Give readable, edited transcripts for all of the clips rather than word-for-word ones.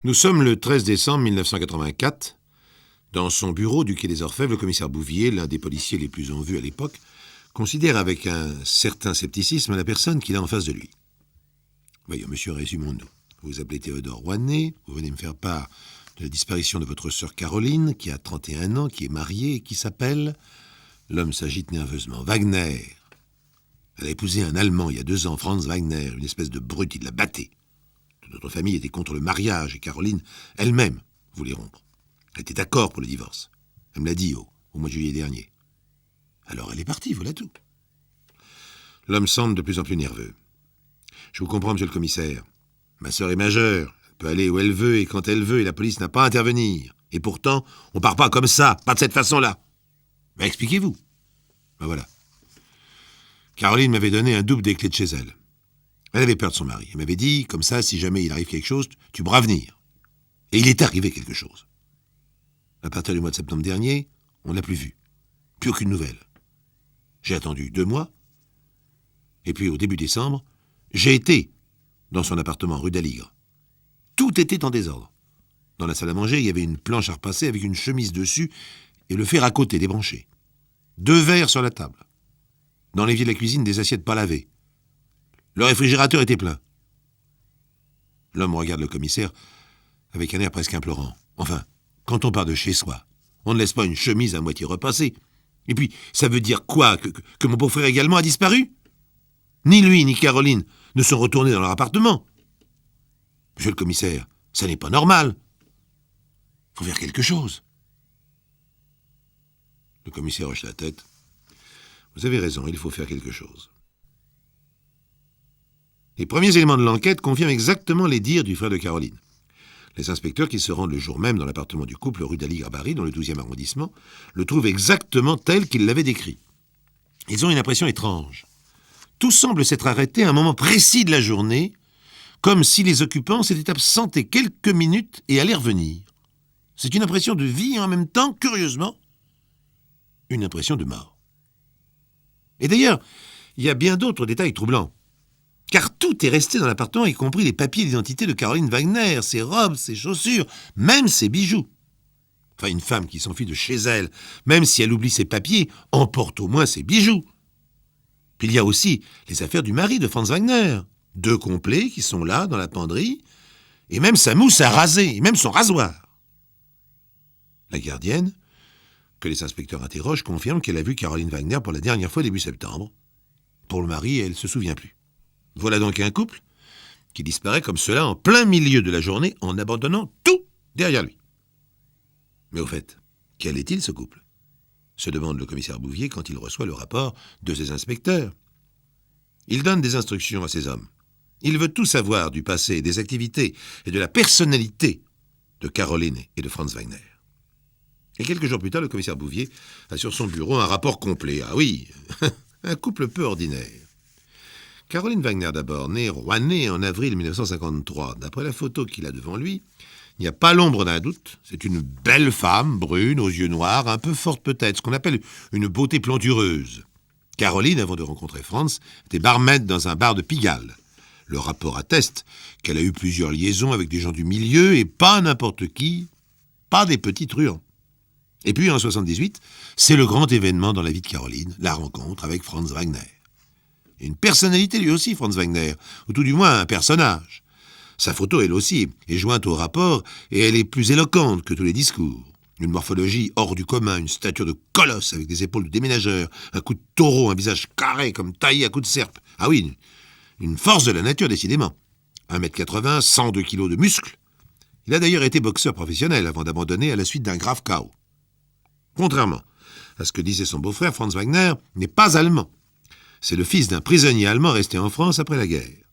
Nous sommes le 13 décembre 1984. Dans son bureau du quai des Orfèvres, le commissaire Bouvier, l'un des policiers les plus en vue à l'époque, considère avec un certain scepticisme la personne qu'il a en face de lui. Voyons, monsieur, résumons-nous. Vous vous appelez Théodore Rouanet, vous venez me faire part de la disparition de votre sœur Caroline, qui a 31 ans, qui est mariée et qui s'appelle... L'homme s'agite nerveusement. Wagner. Elle a épousé un Allemand il y a 2 ans, Franz Wagner, une espèce de brute, il l'a batté. Toute notre famille était contre le mariage et Caroline, elle-même, voulait rompre. Elle était d'accord pour le divorce. Elle me l'a dit au mois de juillet dernier. Alors elle est partie, voilà tout. L'homme semble de plus en plus nerveux. Je vous comprends, monsieur le commissaire. Ma sœur est majeure. Elle peut aller où elle veut et quand elle veut et la police n'a pas à intervenir. Et pourtant, on part pas comme ça, pas de cette façon-là. Mais expliquez-vous. Ben voilà. Caroline m'avait donné un double des clés de chez elle. Elle avait peur de son mari. Elle m'avait dit, comme ça, si jamais il arrive quelque chose, tu pourras venir. Et il est arrivé quelque chose. À partir du mois de septembre dernier, on ne l'a plus vue. Plus aucune nouvelle. J'ai attendu 2 mois. Et puis, au début décembre, j'ai été dans son appartement rue d'Aligre. Tout était en désordre. Dans la salle à manger, il y avait une planche à repasser avec une chemise dessus et le fer à côté débranché. 2 verres sur la table. Dans l'évier de la cuisine, des assiettes pas lavées. Le réfrigérateur était plein. L'homme regarde le commissaire avec un air presque implorant. Enfin, quand on part de chez soi, on ne laisse pas une chemise à moitié repassée. Et puis, ça veut dire quoi, que mon beau-frère également a disparu? Ni lui, ni Caroline ne sont retournés dans leur appartement. Monsieur le commissaire, ça n'est pas normal. Il faut faire quelque chose. Le commissaire hoche la tête. Vous avez raison, il faut faire quelque chose. Les premiers éléments de l'enquête confirment exactement les dires du frère de Caroline. Les inspecteurs qui se rendent le jour même dans l'appartement du couple rue d'Aligre à Paris, dans le 12e arrondissement, le trouvent exactement tel qu'il l'avait décrit. Ils ont une impression étrange. Tout semble s'être arrêté à un moment précis de la journée, comme si les occupants s'étaient absentés quelques minutes et allaient revenir. C'est une impression de vie et en même temps, curieusement, une impression de mort. Et d'ailleurs, il y a bien d'autres détails troublants. Car tout est resté dans l'appartement, y compris les papiers d'identité de Caroline Wagner, ses robes, ses chaussures, même ses bijoux. Enfin, une femme qui s'enfuit de chez elle, même si elle oublie ses papiers, emporte au moins ses bijoux. Puis il y a aussi les affaires du mari de Franz Wagner. 2 complets qui sont là, dans la penderie, et même sa mousse à raser, et même son rasoir. La gardienne, que les inspecteurs interrogent, confirme qu'elle a vu Caroline Wagner pour la dernière fois début septembre. Pour le mari, elle ne se souvient plus. Voilà donc un couple qui disparaît comme cela en plein milieu de la journée en abandonnant tout derrière lui. Mais au fait, quel est-il ce couple? Se demande le commissaire Bouvier quand il reçoit le rapport de ses inspecteurs. Il donne des instructions à ses hommes. Il veut tout savoir du passé, des activités et de la personnalité de Caroline et de Franz Wagner. Et quelques jours plus tard, le commissaire Bouvier a sur son bureau un rapport complet. Ah oui, un couple peu ordinaire. Caroline Wagner d'abord, née Rouanet en avril 1953. D'après la photo qu'il a devant lui, il n'y a pas l'ombre d'un doute. C'est une belle femme, brune, aux yeux noirs, un peu forte peut-être, ce qu'on appelle une beauté plantureuse. Caroline, avant de rencontrer Franz, était barmaid dans un bar de Pigalle. Le rapport atteste qu'elle a eu plusieurs liaisons avec des gens du milieu et pas n'importe qui, pas des petits truands. Et puis en 78, c'est le grand événement dans la vie de Caroline, la rencontre avec Franz Wagner. Une personnalité lui aussi, Franz Wagner, ou tout du moins un personnage. Sa photo, elle aussi, est jointe au rapport et elle est plus éloquente que tous les discours. Une morphologie hors du commun, une stature de colosse avec des épaules de déménageur, un cou de taureau, un visage carré comme taillé à coups de serpe. Ah oui, une force de la nature décidément. 1m80, 102 kilos de muscles. Il a d'ailleurs été boxeur professionnel avant d'abandonner à la suite d'un grave chaos. Contrairement à ce que disait son beau-frère, Franz Wagner n'est pas allemand. C'est le fils d'un prisonnier allemand resté en France après la guerre.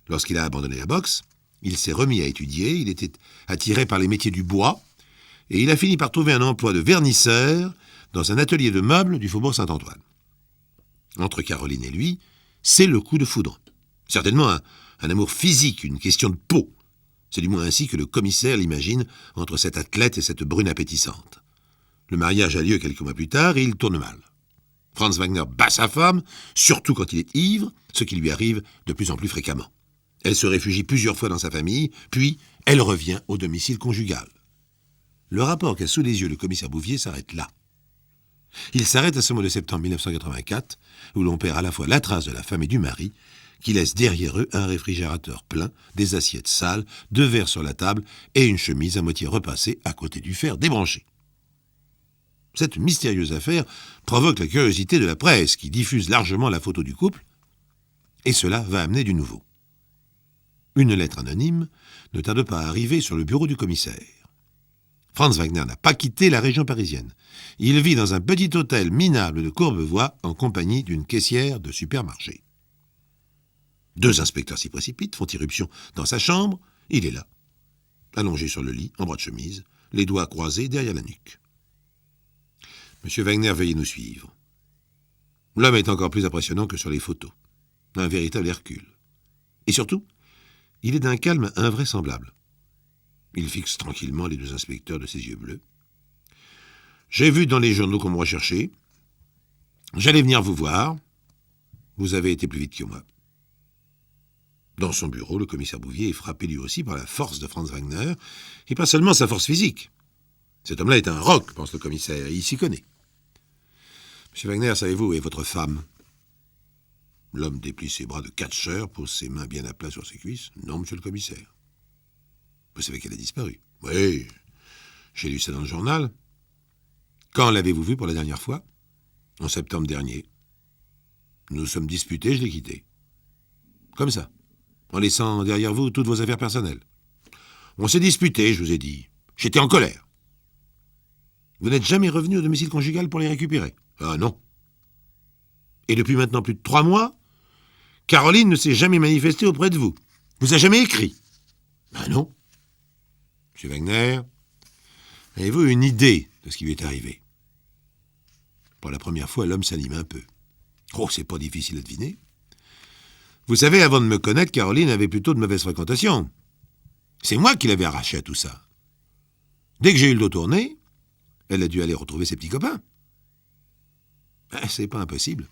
Lorsqu'il a abandonné la boxe, il s'est remis à étudier, il était attiré par les métiers du bois, et il a fini par trouver un emploi de vernisseur dans un atelier de meubles du faubourg Saint-Antoine. Entre Caroline et lui, c'est le coup de foudre. Certainement un amour physique, une question de peau. C'est du moins ainsi que le commissaire l'imagine entre cet athlète et cette brune appétissante. Le mariage a lieu quelques mois plus tard et il tourne mal. Franz Wagner bat sa femme, surtout quand il est ivre, ce qui lui arrive de plus en plus fréquemment. Elle se réfugie plusieurs fois dans sa famille, puis elle revient au domicile conjugal. Le rapport qu'a sous les yeux le commissaire Bouvier s'arrête là. Il s'arrête à ce mois de septembre 1984, où l'on perd à la fois la trace de la femme et du mari, qui laissent derrière eux un réfrigérateur plein, des assiettes sales, 2 verres sur la table et une chemise à moitié repassée à côté du fer débranché. Cette mystérieuse affaire provoque la curiosité de la presse, qui diffuse largement la photo du couple, et cela va amener du nouveau. Une lettre anonyme ne tarde pas à arriver sur le bureau du commissaire. Franz Wagner n'a pas quitté la région parisienne. Il vit dans un petit hôtel minable de Courbevoie en compagnie d'une caissière de supermarché. 2 inspecteurs s'y précipitent, font irruption dans sa chambre. Il est là, allongé sur le lit, en bras de chemise, les doigts croisés derrière la nuque. « Monsieur Wagner, veuillez nous suivre. » L'homme est encore plus impressionnant que sur les photos. Un véritable Hercule. Et surtout, il est d'un calme invraisemblable. Il fixe tranquillement les 2 inspecteurs de ses yeux bleus. « J'ai vu dans les journaux qu'on me recherchait. J'allais venir vous voir. Vous avez été plus vite que moi. » Dans son bureau, le commissaire Bouvier est frappé lui aussi par la force de Franz Wagner, et pas seulement sa force physique. Cet homme-là est un roc, pense le commissaire, et il s'y connaît. « Monsieur Wagner, savez-vous où est votre femme ?» L'homme déplie ses bras de catcheur, pose ses mains bien à plat sur ses cuisses. « Non, monsieur le commissaire. » « Vous savez qu'elle a disparu. »« Oui, j'ai lu ça dans le journal. »« Quand l'avez-vous vue pour la dernière fois ?»« En septembre dernier. »« Nous sommes disputés, je l'ai quittée. »« Comme ça, en laissant derrière vous toutes vos affaires personnelles. »« On s'est disputés, je vous ai dit. J'étais en colère. »« Vous n'êtes jamais revenu au domicile conjugal pour les récupérer ?»« Ah non. »« Et depuis maintenant plus de 3 mois, Caroline ne s'est jamais manifestée auprès de vous. Vous a jamais écrit ?»« Ah non. » « Monsieur Wagner, avez-vous une idée de ce qui lui est arrivé ?» Pour la première fois, l'homme s'anime un peu. « Oh, c'est pas difficile à deviner. Vous savez, avant de me connaître, Caroline avait plutôt de mauvaises fréquentations. C'est moi qui l'avais arrachée à tout ça. Dès que j'ai eu le dos tourné, elle a dû aller retrouver ses petits copains. C'est pas impossible.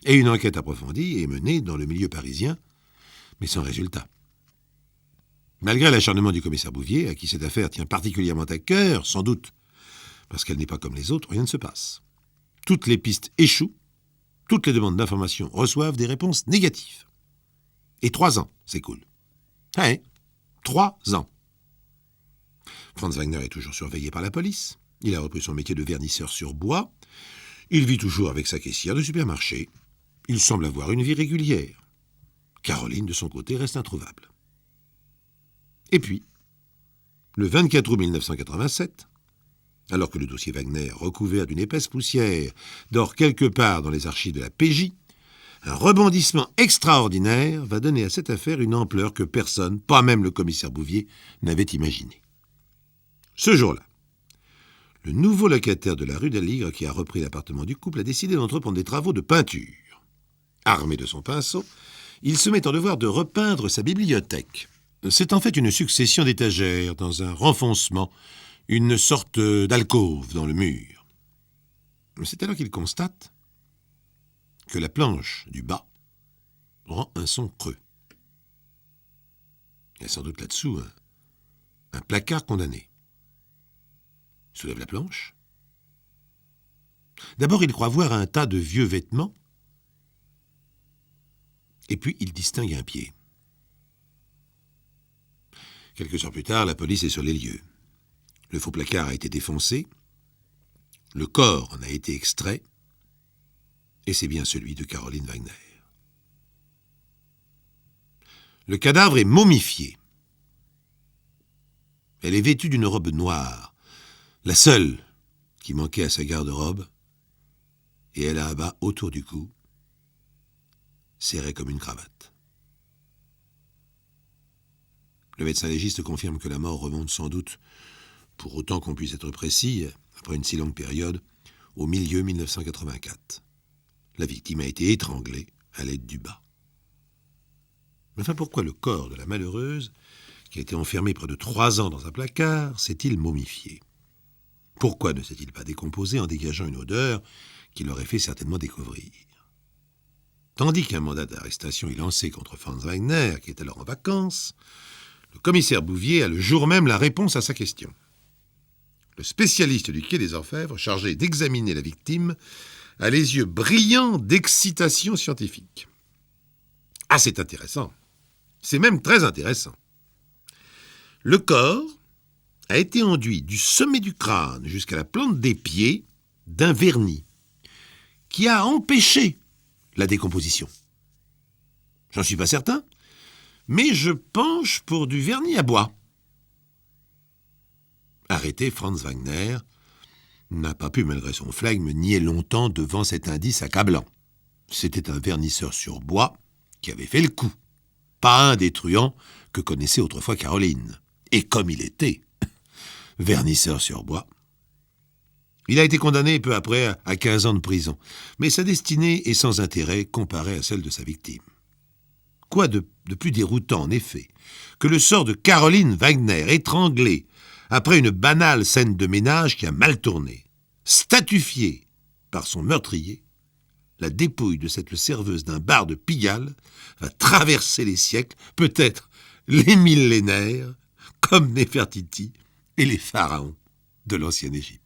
Et une enquête approfondie est menée dans le milieu parisien, mais sans résultat. Malgré l'acharnement du commissaire Bouvier, à qui cette affaire tient particulièrement à cœur, sans doute parce qu'elle n'est pas comme les autres, rien ne se passe. Toutes les pistes échouent, toutes les demandes d'information reçoivent des réponses négatives. Et 3 ans s'écoulent. 3 ans. Franz Wagner est toujours surveillé par la police. Il a repris son métier de vernisseur sur bois. Il vit toujours avec sa caissière de supermarché. Il semble avoir une vie régulière. Caroline, de son côté, reste introuvable. Et puis, le 24 août 1987, alors que le dossier Wagner, recouvert d'une épaisse poussière, dort quelque part dans les archives de la PJ, un rebondissement extraordinaire va donner à cette affaire une ampleur que personne, pas même le commissaire Bouvier, n'avait imaginée. Ce jour-là, le nouveau locataire de la rue d'Aligre, qui a repris l'appartement du couple, a décidé d'entreprendre des travaux de peinture. Armé de son pinceau, il se met en devoir de repeindre sa bibliothèque. C'est en fait une succession d'étagères dans un renfoncement, une sorte d'alcôve dans le mur. C'est alors qu'il constate que la planche du bas rend un son creux. Il y a sans doute là-dessous un placard condamné. Il soulève la planche. D'abord, il croit voir un tas de vieux vêtements, et puis il distingue un pied. Quelques heures plus tard, la police est sur les lieux. Le faux placard a été défoncé, le corps en a été extrait, et c'est bien celui de Caroline Wagner. Le cadavre est momifié. Elle est vêtue d'une robe noire, la seule qui manquait à sa garde-robe, et elle a un bas autour du cou, serré comme une cravate. Le médecin légiste confirme que la mort remonte sans doute, pour autant qu'on puisse être précis, après une si longue période, au milieu 1984. La victime a été étranglée à l'aide du bas. Mais enfin, pourquoi le corps de la malheureuse, qui a été enfermée près de 3 ans dans un placard, s'est-il momifié? Pourquoi ne s'est-il pas décomposé en dégageant une odeur qui l'aurait fait certainement découvrir? Tandis qu'un mandat d'arrestation est lancé contre Franz Wagner, qui est alors en vacances, le commissaire Bouvier a le jour même la réponse à sa question. Le spécialiste du quai des Orfèvres, chargé d'examiner la victime, a les yeux brillants d'excitation scientifique. Ah, c'est intéressant. C'est même très intéressant. Le corps a été enduit du sommet du crâne jusqu'à la plante des pieds d'un vernis qui a empêché la décomposition. J'en suis pas certain, mais je penche pour du vernis à bois. Arrêté, Franz Wagner n'a pas pu, malgré son flegme, nier longtemps devant cet indice accablant. C'était un vernisseur sur bois qui avait fait le coup, pas un des truands que connaissait autrefois Caroline. Et comme il était vernisseur sur bois, il a été condamné peu après à 15 ans de prison, mais sa destinée est sans intérêt comparée à celle de sa victime. Quoi de plus déroutant, en effet, que le sort de Caroline Wagner, étranglée après une banale scène de ménage qui a mal tourné, statufiée par son meurtrier, la dépouille de cette serveuse d'un bar de Pigalle va traverser les siècles, peut-être les millénaires, comme Néfertiti et les pharaons de l'ancienne Égypte.